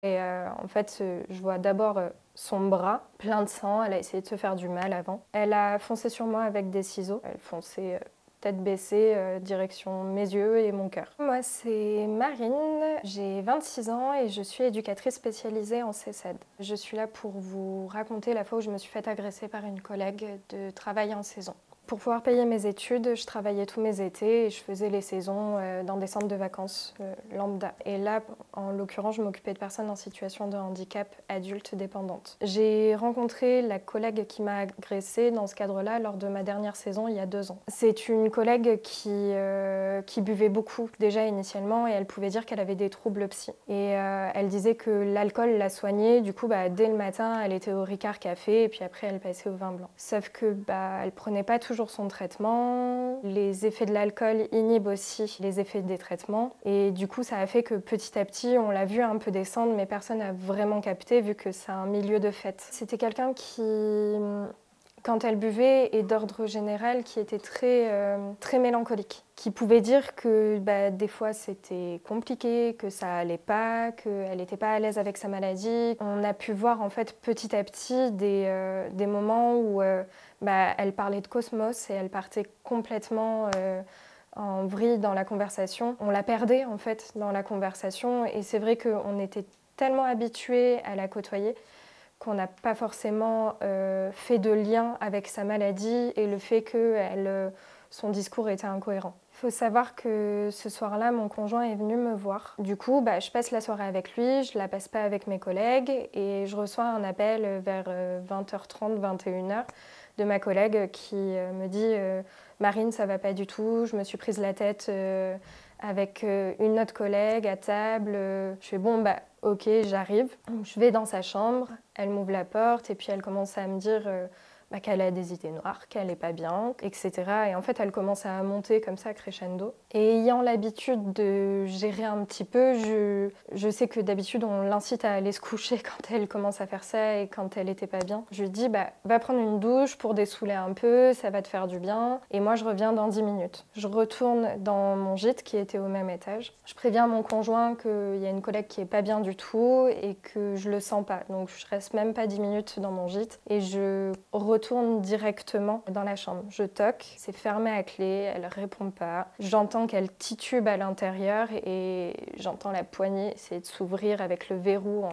Et en fait, je vois d'abord son bras plein de sang. Elle a essayé de se faire du mal avant. Elle a foncé sur moi avec des ciseaux. Elle fonçait tête baissée, direction mes yeux et mon cœur. Moi, c'est Marine, j'ai 26 ans et je suis éducatrice spécialisée en CESAD. Je suis là pour vous raconter la fois où je me suis fait agresser par une collègue de travail en saison. Pour pouvoir payer mes études, je travaillais tous mes étés et je faisais les saisons dans des centres de vacances lambda. Et là, en l'occurrence, je m'occupais de personnes en situation de handicap adultes dépendantes. J'ai rencontré la collègue qui m'a agressée dans ce cadre-là lors de ma dernière saison il y a 2 ans. C'est une collègue qui buvait beaucoup déjà initialement et elle pouvait dire qu'elle avait des troubles psy. Et elle disait que l'alcool la soignait, du coup dès le matin elle était au Ricard Café et puis après elle passait au vin blanc. Sauf que elle prenait pas toujours son traitement, les effets de l'alcool inhibent aussi les effets des traitements et du coup ça a fait que petit à petit on l'a vu un peu descendre mais personne n'a vraiment capté vu que c'est un milieu de fête. C'était quelqu'un qui, quand elle buvait, est d'ordre général qui était très mélancolique, qui pouvait dire que des fois c'était compliqué, que ça allait pas, qu'elle n'était pas à l'aise avec sa maladie. On a pu voir en fait petit à petit des moments où elle parlait de cosmos et elle partait complètement en vrille dans la conversation. On la perdait en fait dans la conversation et c'est vrai qu'on était tellement habitués à la côtoyer qu'on n'a pas forcément fait de lien avec sa maladie et le fait que son discours était incohérent. Il faut savoir que ce soir-là, mon conjoint est venu me voir. Du coup, je passe la soirée avec lui, je la passe pas avec mes collègues et je reçois un appel vers 20h30, 21h de ma collègue qui me dit Marine, ça va pas du tout, je me suis prise la tête avec une autre collègue à table. Je fais bon, ok, j'arrive. Je vais dans sa chambre, elle m'ouvre la porte et puis elle commence à me dire qu'elle a des idées noires, qu'elle n'est pas bien, etc. Et en fait, elle commence à monter comme ça, crescendo. Et ayant l'habitude de gérer un petit peu, je sais que d'habitude, on l'incite à aller se coucher quand elle commence à faire ça et quand elle n'était pas bien. Je lui dis, va prendre une douche pour dessouler un peu, ça va te faire du bien. Et moi, je reviens dans 10 minutes. Je retourne dans mon gîte qui était au même étage. Je préviens mon conjoint qu'il y a une collègue qui est pas bien du tout et que je le sens pas. Donc, je reste même pas 10 minutes dans mon gîte et je retourne directement dans la chambre. Je toque, c'est fermé à clé, elle répond pas. J'entends qu'elle titube à l'intérieur et j'entends la poignée essayer de s'ouvrir avec le verrou elle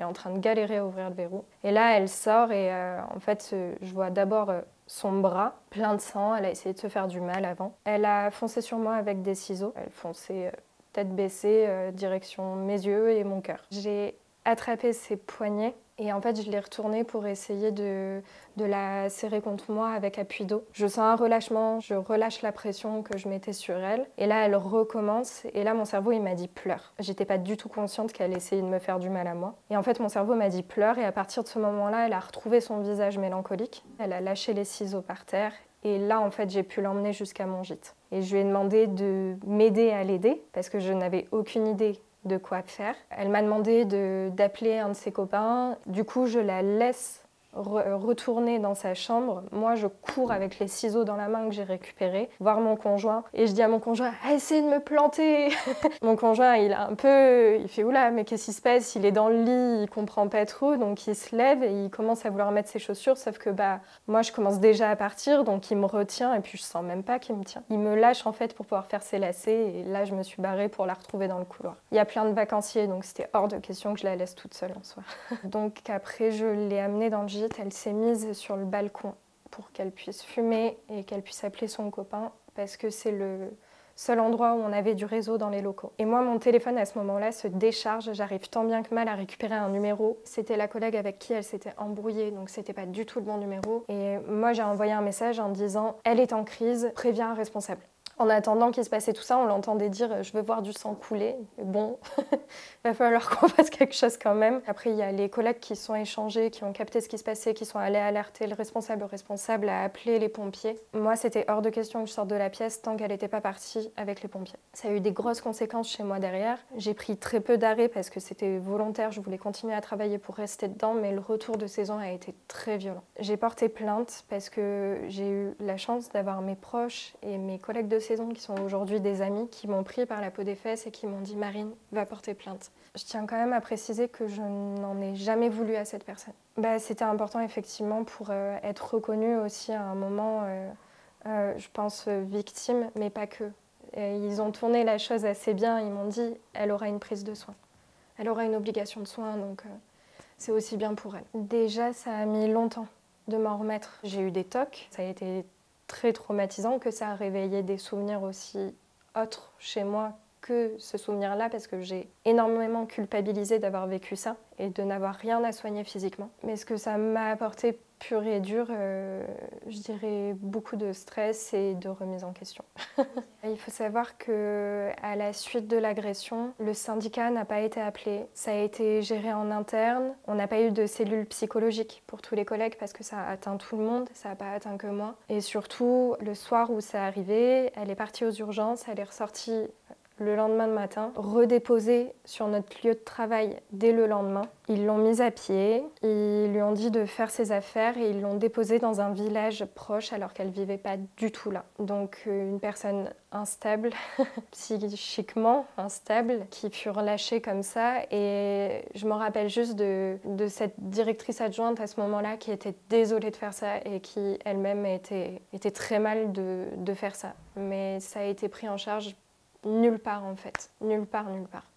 est en train de galérer à ouvrir le verrou. Et là, elle sort et en fait, je vois d'abord son bras plein de sang. Elle a essayé de se faire du mal avant. Elle a foncé sur moi avec des ciseaux. Elle fonçait tête baissée, direction mes yeux et mon cœur. J'ai attrapé ses poignets et en fait je l'ai retournée pour essayer de la serrer contre moi avec appui d'eau. Je sens un relâchement, je relâche la pression que je mettais sur elle et là elle recommence et là mon cerveau il m'a dit pleure. J'étais pas du tout consciente qu'elle essayait de me faire du mal à moi et en fait mon cerveau m'a dit pleure et à partir de ce moment-là elle a retrouvé son visage mélancolique. Elle a lâché les ciseaux par terre et là en fait j'ai pu l'emmener jusqu'à mon gîte. Et je lui ai demandé de m'aider à l'aider parce que je n'avais aucune idée de quoi faire. Elle m'a demandé d'appeler un de ses copains. Du coup, je la laisse retourner dans sa chambre. Moi, je cours avec les ciseaux dans la main que j'ai récupérés, voir mon conjoint. Et je dis à mon conjoint, essayez de me planter. Mon conjoint, il fait oula, mais qu'est-ce qui se passe? Il est dans le lit, il comprend pas trop, donc il se lève et il commence à vouloir mettre ses chaussures, sauf que moi, je commence déjà à partir, donc il me retient et puis je sens même pas qu'il me tient. Il me lâche en fait pour pouvoir faire ses lacets et là, je me suis barrée pour la retrouver dans le couloir. Il y a plein de vacanciers, donc c'était hors de question que je la laisse toute seule en soi. Donc après, je l'ai amenée dans le gîte. Elle s'est mise sur le balcon pour qu'elle puisse fumer et qu'elle puisse appeler son copain parce que c'est le seul endroit où on avait du réseau dans les locaux. Et moi, mon téléphone à ce moment-là se décharge, j'arrive tant bien que mal à récupérer un numéro. C'était la collègue avec qui elle s'était embrouillée, donc c'était pas du tout le bon numéro. Et moi, j'ai envoyé un message en disant « Elle est en crise, préviens un responsable ». En attendant qu'il se passait tout ça, on l'entendait dire « je veux voir du sang couler ». Bon, il va falloir qu'on fasse quelque chose quand même. Après, il y a les collègues qui se sont échangés, qui ont capté ce qui se passait, qui sont allés alerter le responsable. Le responsable a appelé les pompiers. Moi, c'était hors de question que je sorte de la pièce tant qu'elle n'était pas partie avec les pompiers. Ça a eu des grosses conséquences chez moi derrière. J'ai pris très peu d'arrêt parce que c'était volontaire. Je voulais continuer à travailler pour rester dedans, mais le retour de saison a été très violent. J'ai porté plainte parce que j'ai eu la chance d'avoir mes proches et mes collègues de saison qui sont aujourd'hui des amis qui m'ont pris par la peau des fesses et qui m'ont dit « Marine, va porter plainte ». Je tiens quand même à préciser que je n'en ai jamais voulu à cette personne. C'était important effectivement pour être reconnue aussi à un moment, je pense, victime, mais pas que. Et ils ont tourné la chose assez bien, ils m'ont dit elle aura une prise de soins. Elle aura une obligation de soins, donc c'est aussi bien pour elle. Déjà, ça a mis longtemps de m'en remettre. J'ai eu des tocs, ça a été très traumatisant, que ça a réveillé des souvenirs aussi autres chez moi que ce souvenir-là, parce que j'ai énormément culpabilisé d'avoir vécu ça et de n'avoir rien à soigner physiquement. Mais ce que ça m'a apporté pur et dur, je dirais beaucoup de stress et de remise en question. Il faut savoir qu'à la suite de l'agression, le syndicat n'a pas été appelé. Ça a été géré en interne. On n'a pas eu de cellule psychologique pour tous les collègues parce que ça a atteint tout le monde, ça n'a pas atteint que moi. Et surtout, le soir où c'est arrivé, elle est partie aux urgences, elle est ressortie le lendemain de matin, redéposée sur notre lieu de travail dès le lendemain. Ils l'ont mise à pied, ils lui ont dit de faire ses affaires et ils l'ont déposée dans un village proche alors qu'elle ne vivait pas du tout là. Donc une personne instable, psychiquement instable, qui fut relâchée comme ça. Et je me rappelle juste de cette directrice adjointe à ce moment-là qui était désolée de faire ça et qui elle-même était très mal de faire ça. Mais ça a été pris en charge nulle part en fait, nulle part, nulle part.